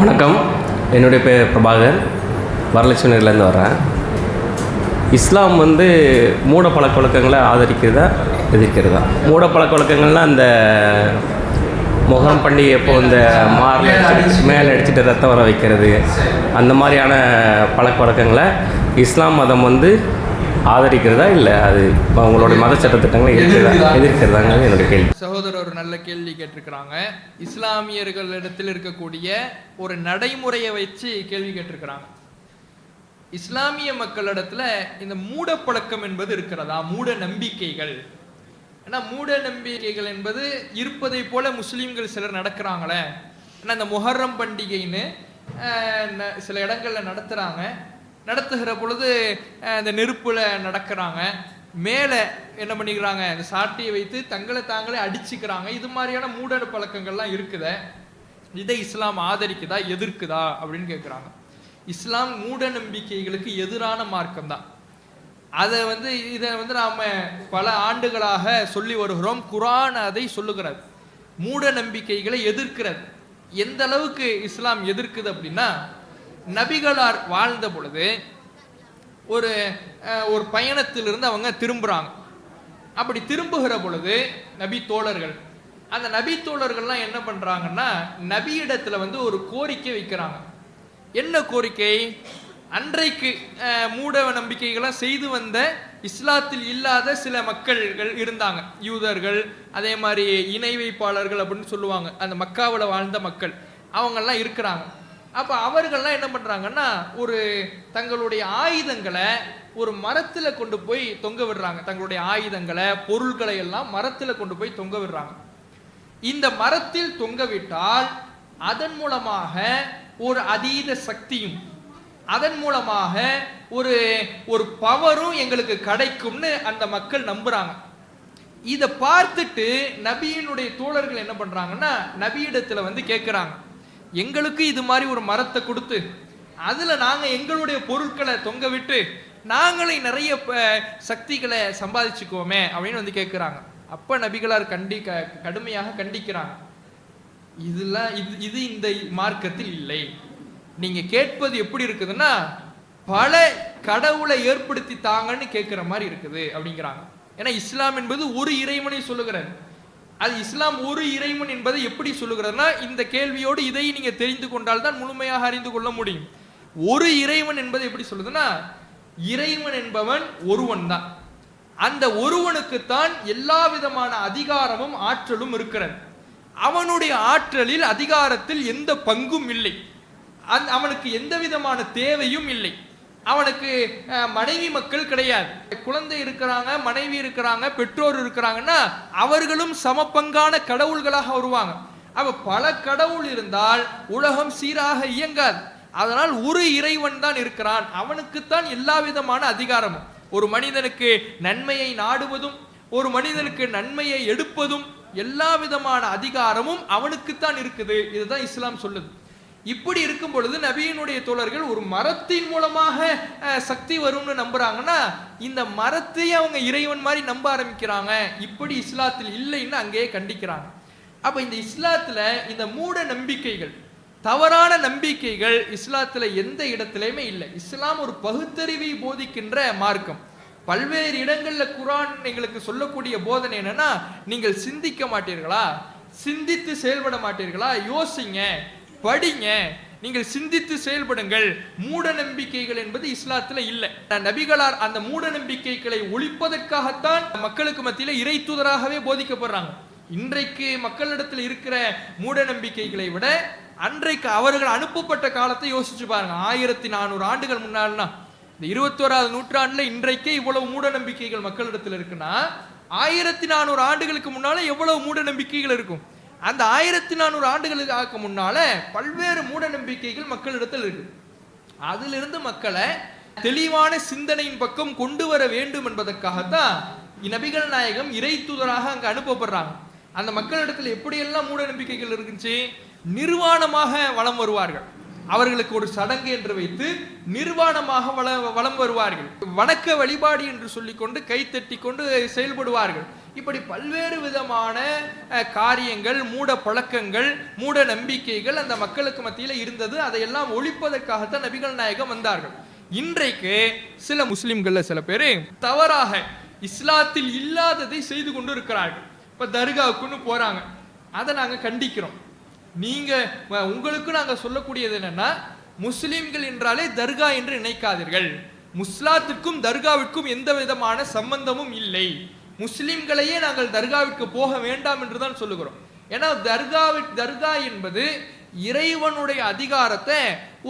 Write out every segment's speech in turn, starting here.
வணக்கம், என்னுடைய பேர் பிரபாகர், வரலட்சுமி நகர்லேருந்து வர்றேன். இஸ்லாம் மூட பழக்க வழக்கங்களை ஆதரிக்கிறதா எதிர்க்கிறதா? மூட பழக்க வழக்கங்கள்னால் அந்த முகம் பண்டிகை எப்போ இந்த மேலே அடிச்சுட்டு ரத்தம் வர வைக்கிறது, அந்த மாதிரியான பழக்க வழக்கங்களை இஸ்லாம் மதம் ஆதரிக்கிறதா இல்லை அது அவங்களுடைய மத சட்டத்திட்டங்களை எதிர்க்கிறதாங்க என்னுடைய கேள்வி. சகோதரர் ஒரு நல்ல கேள்வி கேட்டிருக்கிறாங்க. இஸ்லாமியர்களிடத்தில் இருக்கக்கூடிய ஒரு நடைமுறையை வச்சு கேள்வி கேட்டிருக்கிறாங்க. இஸ்லாமிய மக்களிடத்துல இந்த மூட பழக்கம் என்பது இருக்கிறதா? மூட நம்பிக்கைகள். ஏன்னா மூட நம்பிக்கைகள் என்பது இருப்பதை போல முஸ்லீம்கள் சிலர் நடக்கிறாங்களே. ஏன்னா இந்த முஹர்ரம் பண்டிகைன்னு சில இடங்கள்ல நடத்துகிற பொழுது இந்த நெருப்புல நடக்கிறாங்க, மேலே என்ன பண்ணிக்கிறாங்க, இந்த சாட்டியை வைத்து தங்களை தாங்களே அடிச்சுக்கிறாங்க. இது மாதிரியான மூட பழக்கங்கள்லாம் இருக்குத. இதை இஸ்லாம் ஆதரிக்குதா எதிர்க்குதா அப்படின்னு கேட்குறாங்க. இஸ்லாம் மூட நம்பிக்கைகளுக்கு எதிரான மார்க்கம் தான். அதை இதை நாம் பல ஆண்டுகளாக சொல்லி வருகிறோம். குர்ஆன் அதை சொல்லுகிறது, மூட நம்பிக்கைகளை எதிர்க்கிறது. எந்த அளவுக்கு இஸ்லாம் எதிர்க்குது அப்படின்னா, நபிகளார் வாழ்ந்த பொழுது ஒரு பயணத்திலிருந்து அவங்க திரும்புகிறாங்க. அப்படி திரும்புகிற பொழுது நபி தோழர்கள், அந்த நபி தோழர்கள்லாம் என்ன பண்ணுறாங்கன்னா, நபியிடத்தில் ஒரு கோரிக்கை வைக்கிறாங்க. என்ன கோரிக்கை? அன்றைக்கு மூட நம்பிக்கைகளை செய்து வந்த இஸ்லாத்தில் இல்லாத சில மக்கள்கள் இருந்தாங்க, யூதர்கள், அதே மாதிரி இணை வைப்பாளர்கள் அப்படின்னு சொல்லுவாங்க, அந்த மக்காவில் வாழ்ந்த மக்கள், அவங்கெல்லாம் இருக்கிறாங்க. அப்போ அவர்கள்லாம் என்ன பண்ணுறாங்கன்னா, தங்களுடைய ஆயுதங்களை ஒரு மரத்தில் கொண்டு போய் தொங்க விடுறாங்க. தங்களுடைய ஆயுதங்களை, பொருள்களை எல்லாம் மரத்தில் கொண்டு போய் தொங்க விடுறாங்க. இந்த மரத்தில் தொங்க விட்டால் அதன் மூலமாக ஒரு அதீத சக்தியும், அதன் மூலமாக ஒரு பவரும் எங்களுக்கு கிடைக்கும்னு அந்த மக்கள் நம்புறாங்க. இதை பார்த்துட்டு நபியினுடைய தோழர்கள் என்ன பண்றாங்கன்னா, நபியிடத்துல கேட்குறாங்க, எங்களுக்கு இது மாதிரி ஒரு மரத்தை கொடுத்து அதுல நாங்க எங்களுடைய பொருட்களை தொங்க விட்டு நாங்களே நிறைய சக்திகளை சம்பாதிச்சுக்குவோமே அப்படின்னு கேட்குறாங்க. அப்ப நபிகளார் கடுமையாக கண்டிக்கிறாங்க. இது இந்த மார்க்கத்தில் இல்லை. நீங்க கேட்பது எப்படி இருக்குதுன்னா, பல கடவுளை ஏற்படுத்தி தாங்கன்னு கேட்கிற மாதிரி இருக்குது அப்படிங்கிறாங்க. ஏன்னா இஸ்லாம் என்பது ஒரு இறைவனை சொல்லுகிறது. அது இஸ்லாம் ஒரு இறைவன் என்பதை எப்படி சொல்லுகிறதுனா, இந்த கேள்வியோடு இதை நீங்க தெரிந்து கொண்டால் தான் முழுமையாக அறிந்து கொள்ள முடியும். ஒரு இறைவன் என்பதை எப்படி சொல்லுதுன்னா, இறைவன் என்பவன் ஒருவன் தான். அந்த ஒருவனுக்குத்தான் எல்லா விதமான அதிகாரமும் ஆற்றலும் இருக்கிறது. அவனுடைய ஆற்றலில், அதிகாரத்தில் எந்த பங்கும் இல்லை. அவனுக்கு எந்த விதமான தேவையும் இல்லை. அவனுக்கு மனைவி மக்கள் கிடையாது. குழந்தை இருக்கிறாங்க, மனைவி இருக்கிறாங்க, பெற்றோர் இருக்கிறாங்கன்னா அவர்களும் சமபங்கான கடவுள்களாக வருவாங்க. அப்ப பல கடவுள் இருந்தால் உலகம் சீராக இயங்காது. அதனால் ஒரு இறைவன் தான் இருக்கிறான், அவனுக்குத்தான் எல்லா விதமான அதிகாரமும். ஒரு மனிதனுக்கு நன்மையை நாடுவதும், ஒரு மனிதனுக்கு நன்மையை எடுப்பதும், எல்லா விதமான அதிகாரமும் அவனுக்குத்தான் இருக்குது. இதுதான் இஸ்லாம் சொல்லுது. இப்படி இருக்கும் பொழுது நபியினுடைய தோழர்கள் ஒரு மரத்தின் மூலமாக சக்தி வரும்னு நம்புறாங்கன்னா, இந்த மரத்தையே அவங்க இறைவன் மாதிரி நம்ப ஆரம்பிக்கிறாங்க. இப்படி இஸ்லாத்தில் இல்லைன்னு அங்கேயே கண்டிக்கிறாங்க. அப்ப இந்த இஸ்லாத்துல இந்த மூட நம்பிக்கைகள், தவறான நம்பிக்கைகள் இஸ்லாத்துல எந்த இடத்திலையுமே இல்லை. இஸ்லாம் ஒரு பகுத்தறிவை போதிக்கின்ற மார்க்கம். பல்வேறு இடங்கள்ல குர்ஆன் எங்களுக்கு சொல்லக்கூடிய போதனை என்னன்னா, நீங்கள் சிந்திக்க மாட்டீர்களா, சிந்தித்து செயல்பட மாட்டீர்களா, யோசிங்க, படிங்க, நீங்கள் சிந்தித்து செயல்படுங்கள். மூட நம்பிக்கைகள் என்பது இஸ்லாத்துல இல்லை. நபிகளார் அந்த மூட நம்பிக்கைகளை ஒழிப்பதற்காகத்தான் மக்களுக்கு மத்தியில இறை தூதராகவே போதிக்கப்படுறாங்க. இன்றைக்கு மக்களிடத்தில் இருக்கிற மூட நம்பிக்கைகளை விட அன்றைக்கு அவர்கள் அனுப்பப்பட்ட காலத்தை யோசிச்சு பாருங்க. 1400 ஆண்டுகள் முன்னாள்னா, இந்த 21வது நூற்றாண்டுல இன்றைக்கே இவ்வளவு மூட நம்பிக்கைகள் மக்களிடத்தில் இருக்குன்னா, 1400 ஆண்டுகளுக்கு முன்னால எவ்வளவு மூட நம்பிக்கைகள் இருக்கும். அந்த 1400 ஆண்டுகளுக்கு முன்னால பல்வேறு மூட நம்பிக்கைகள் மக்களிடத்தில் இருக்கு. அதிலிருந்து மக்களை தெளிவான சிந்தனையின் பக்கம் கொண்டு வர வேண்டும் என்பதற்காகத்தான் நபிகள் நாயகம் இறை தூதராக அங்க அனுப்பப்படுறாங்க. அந்த மக்களிடத்தில் எப்படியெல்லாம் மூட நம்பிக்கைகள் இருந்துச்சு, நிர்வாணமாக வலம் வருவார்கள். அவர்களுக்கு ஒரு சடங்கு என்று வைத்து நிர்வாணமாக வலம் வருவார்கள். வணக்க வழிபாடு என்று சொல்லிக்கொண்டு கை தட்டி கொண்டு செயல்படுவார்கள். இப்படி பல்வேறு விதமான காரியங்கள், மூட பழக்கங்கள், மூட நம்பிக்கைகள் அந்த மக்களுக்கு மத்தியில் இருந்தது. அதையெல்லாம் ஒழிப்பதற்காகத்தான் நபிகள் நாயகம் வந்தார்கள். இன்றைக்கு சில முஸ்லிம்கள்ல சில பேர் தவறாக இஸ்லாத்தில் இல்லாததை செய்து கொண்டு இருக்கிறார்கள். இப்ப தர்காவுக்குன்னு போறாங்க, அதை நாங்க கண்டிக்கிறோம். நீங்க உங்களுக்கு நாங்க சொல்லக்கூடியது என்னன்னா, முஸ்லிம்கள் என்றாலே தர்கா என்று நினைக்காதீர்கள். முஸ்லாத்திற்கும் தர்காவிற்கும் எந்த விதமான சம்பந்தமும் இல்லை. முஸ்லிம்களையே நாங்கள் தர்காவிற்கு போக வேண்டாம் என்றுதான் சொல்லுகிறோம். ஏன்னா தர்கா என்பது இறைவனுடைய அதிகாரத்தை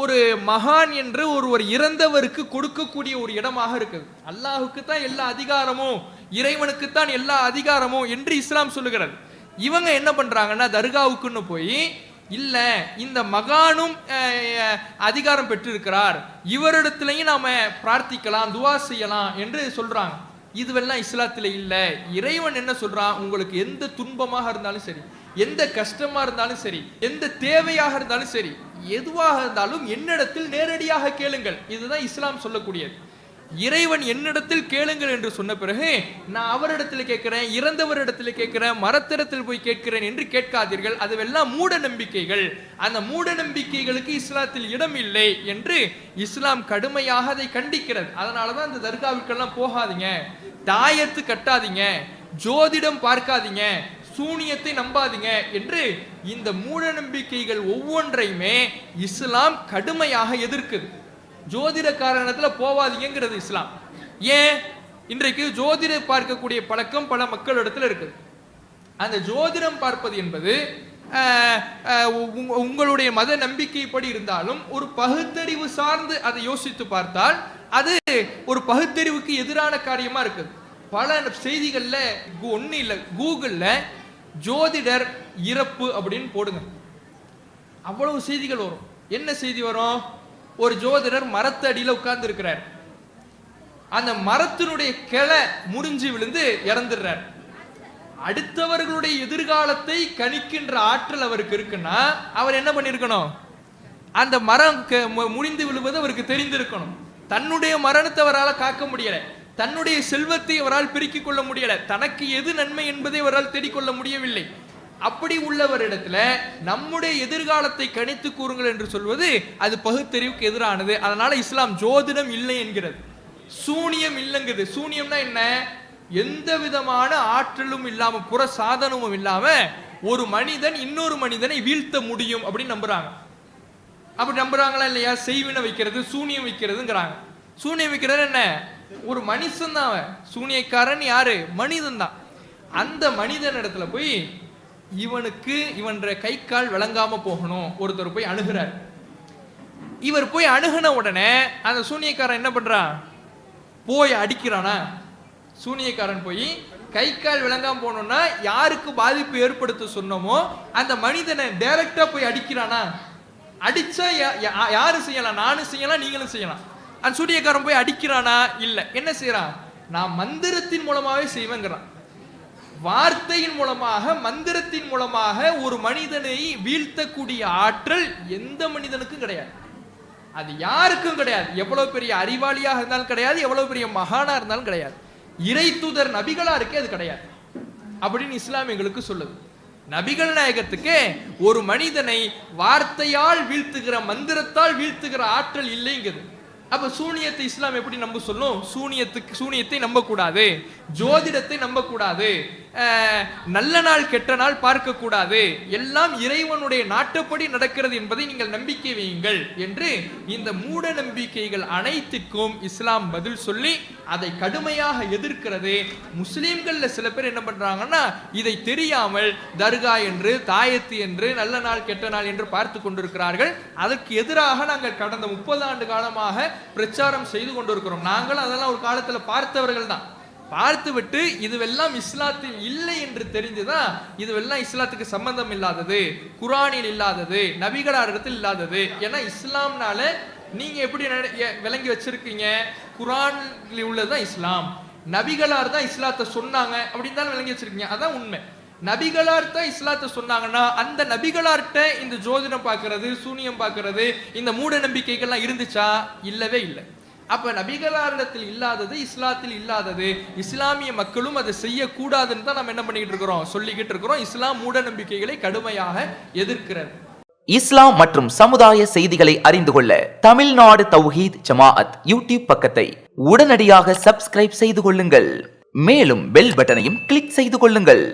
ஒரு மகான் என்று ஒருவர் இறந்தவருக்கு கொடுக்கக்கூடிய ஒரு இடமாக இருக்குது. அல்லாஹுக்கு தான் எல்லா அதிகாரமும், இறைவனுக்கு தான் எல்லா அதிகாரமும் என்று இஸ்லாம் சொல்லுகிறது. இவங்க என்ன பண்றாங்கன்னா, தர்காவுக்குன்னு போய் இல்ல இந்த மகானும் அதிகாரம் பெற்றிருக்கிறார், இவரிடத்திலையும் நாம பிரார்த்திக்கலாம், துவா செய்யலாம் என்று சொல்றாங்க. இதுவெல்லாம் இஸ்லாத்துல இல்ல. இறைவன் என்ன சொல்றான், உங்களுக்கு எந்த துன்பமாக இருந்தாலும் சரி, எந்த கஷ்டமா இருந்தாலும் சரி, எந்த தேவையாக இருந்தாலும் சரி, எதுவாக இருந்தாலும் என்னிடத்தில் நேரடியாக கேளுங்கள். இதுதான் இஸ்லாம் சொல்லக்கூடியது. இறைவன் என்னிடத்தில் கேளுங்கள் என்று சொன்ன பிறகு நான் அவரிடத்தில் கேட்கிறேன், இறந்தவரிடத்தில் கேட்கிறேன், மரத்திடத்தில் போய் கேட்கிறேன் என்று கேட்காதீர்கள். அதுவெல்லாம் மூட நம்பிக்கைகள். அந்த மூட நம்பிக்கைகளுக்கு இஸ்லாத்தில் இடம் இல்லை என்று இஸ்லாம் கடுமையாக அதை கண்டிக்கிறது. அதனாலதான் அந்த தர்காவிற்கெல்லாம் போகாதீங்க, தாயத்து கட்டாதீங்க, ஜோதிடம் பார்க்காதீங்க, சூனியத்தை நம்பாதீங்க என்று இந்த மூட நம்பிக்கைகள் ஒவ்வொன்றையுமே இஸ்லாம் கடுமையாக எதிர்க்குது. ஜோதிட காரணத்துல போவாதீங்கிறது இஸ்லாம். ஏன்? இன்றைக்கு ஜோதிடம் பார்க்கக்கூடிய பழக்கம் பல மக்களிடத்துல இருக்குது. அந்த ஜோதிடம் பார்ப்பது என்பது உங்களுடைய மத நம்பிக்கைப்படி இருந்தாலும் ஒரு பகுத்தறிவு சார்ந்து அதை யோசித்து பார்த்தால் அது ஒரு பகுத்தறிவுக்கு எதிரான காரியமா இருக்குது. பல செய்திகள்ல ஒண்ணு இல்ல, கூகுள்ல ஜோதிடர் இறப்பு அப்படின்னு போடுங்க, அவ்வளவு செய்திகள் வரும். என்ன செய்தி வரும்? ஒரு ஜோதிடர் மரத்து அடியில் உட்கார்ந்து இருக்கிறார், அந்த மரத்தினுடைய கிளை முறிஞ்சு விழுந்து இறந்துடுறார். அடுத்தவர்களுடைய எதிர்காலத்தை கணிக்கின்ற ஆற்றல் அவருக்கு இருக்குன்னா அவர் என்ன பண்ணிருக்கணும்? அந்த மரம் முறிந்து விழுவது அவருக்கு தெரிந்திருக்கணும். தன்னுடைய மரணத்தை அவரால் காக்க முடியல, தன்னுடைய செல்வத்தை அவரால் பெருக்கிக் கொள்ள முடியல, தனக்கு எது நன்மை என்பதை அவரால் தேடிக்கொள்ள முடியவில்லை. அப்படி உள்ளவரிடத்துல நம்முடைய எதிர்காலத்தை கணித்து கூறுங்கள் என்று சொல்வது அது பகுத்தறிவுக்கு எதிரானது. அதனால இஸ்லாம் ஜோதிடம் இல்லை என்கிறது, சூனியம் இல்லைங்குது. சூனியம்னா என்ன? எந்த விதமான ஆற்றலும் இல்லாம, புற சாதனமும் இல்லாம ஒரு மனிதன் இன்னொரு மனிதனை வீழ்த்த முடியும் அப்படின்னு நம்புறாங்க. அப்படி நம்புறாங்களா இல்லையா? செய்வினை வைக்கிறது, சூனியம் வைக்கிறதுங்கிறாங்க. சூனியம் வைக்கிறது என்ன? ஒரு மனுஷன் தான் அவன். சூனியக்காரன் யாரு? மனிதன் தான். அந்த மனிதன் இடத்துல போய் இவனுக்கு இவன் கை கால் விளங்காம போகணும் ஒருத்தர் போய் அணுகிறார். இவர் போய் அணுகின உடனே அந்த சூனியக்காரன் என்ன பண்றான்? போய் அடிக்கிறானா? சூனியக்காரன் போய் கை கால் விளங்காம போனோம்னா யாருக்கு பாதிப்பு ஏற்படுத்த சொன்னோமோ அந்த மனிதனை டைரக்டா போய் அடிக்கிறானா? அடிச்சா யாரு செய்யலாம்? நானும் செய்யலாம், நீங்களும் செய்யலாம். அந்த சூனியக்காரன் போய் அடிக்கிறானா? இல்ல. என்ன செய்யறான்? நான் மந்திரத்தின் மூலமாவே செய்வேங்கிறான். வார்த்தையின் மூலமாக, மந்திரத்தின் மூலமாக ஒரு மனிதனை வீழ்த்தக்கூடிய ஆற்றல் எந்த மனிதனுக்கும் கிடையாது. அது யாருக்கும் கிடையாது. எவ்வளவு பெரிய அறிவாளியாக இருந்தாலும் கிடையாது, எவ்வளவு பெரிய மகானா இருந்தாலும் கிடையாது. இறை தூதர் நபிகளா இருக்கே அது கிடையாது அப்படின்னு இஸ்லாம் எங்களுக்கு சொல்லுது. நபிகள் நாயகத்துக்கு ஒரு மனிதனை வார்த்தையால் வீழ்த்துகிற, மந்திரத்தால் வீழ்த்துகிற ஆற்றல் இல்லைங்குது. அப்ப சூனியத்தை இஸ்லாம் எப்படி நம்ப சொல்லும்? சூனியத்தை நம்ப கூடாது, ஜோதிடத்தை நம்ப கூடாது, நல்ல நாள் கெட்ட நாள் பார்க்க கூடாது, எல்லாம் இறைவனுடைய நாட்டப்படி நடக்கிறது என்பதை நீங்கள் நம்பிக்கை வையுங்கள் என்று இந்த மூட நம்பிக்கைகள் அனைத்துக்கும் இஸ்லாம் பதில் சொல்லி அதை கடுமையாக எதிர்க்கிறது. முஸ்லிம்கள்ல சில பேர் என்ன பண்றாங்கன்னா, இதை தெரியாமல் தர்கா என்று, தாயத்து என்று, நல்ல நாள் கெட்ட நாள் என்று பார்த்து கொண்டிருக்கிறார்கள். அதற்கு எதிராக நாங்கள் கடந்த 30 ஆண்டு காலமாக பிரச்சாரம் செய்து கொண்டிருக்கிறோம். நாங்கள் அதெல்லாம் ஒரு காலத்துல பார்த்தவர்கள் தான். பார்த்துவிட்டு இதுவெல்லாம் இஸ்லாத்தில் இல்லை என்று தெரிந்துதான் இதுவெல்லாம் இஸ்லாத்துக்கு சம்பந்தம் இல்லாதது, குரானில் இல்லாதது, நபிகளாரிடத்தில் இல்லாதது. ஏன்னா இஸ்லாம்னால நீங்க எப்படி விளங்கி வச்சிருக்கீங்க? குரானில் உள்ளதுதான் இஸ்லாம், நபிகளார் தான் இஸ்லாத்தை சொன்னாங்க அப்படின்னு தான் விளங்கி வச்சிருக்கீங்க. அதான் உண்மை. நபிகளார் தான் இஸ்லாத்தை சொன்னாங்கன்னா அந்த நபிகளார்கிட்ட இந்த ஜோதிடம் பார்க்கறது, சூனியம் பார்க்கறது, இந்த மூட நம்பிக்கைகள்லாம் இருந்துச்சா? இல்லவே இல்லை. அப்ப நபிகளாரிடத்தில் இல்லாதது இஸ்லாத்தில் இல்லாதது, இஸ்லாமிய மக்களும் அதை செய்யக்கூடாதுன்னு தான் நம்ம என்ன பண்ணிட்டு இருக்கிறோம், சொல்லிக்கிட்டு இருக்கிறோம். இஸ்லாம் மூட நம்பிக்கைகளை கடுமையாக எதிர்க்கிறது. இஸ்லாம் மற்றும் சமுதாய செய்திகளை அறிந்து கொள்ள தமிழ்நாடு தௌஹீத் ஜமாஅத் யூடியூப் பக்கத்தை உடனடியாக சப்ஸ்கிரைப் செய்து கொள்ளுங்கள். மேலும் பெல் பட்டனையும் கிளிக் செய்து கொள்ளுங்கள்.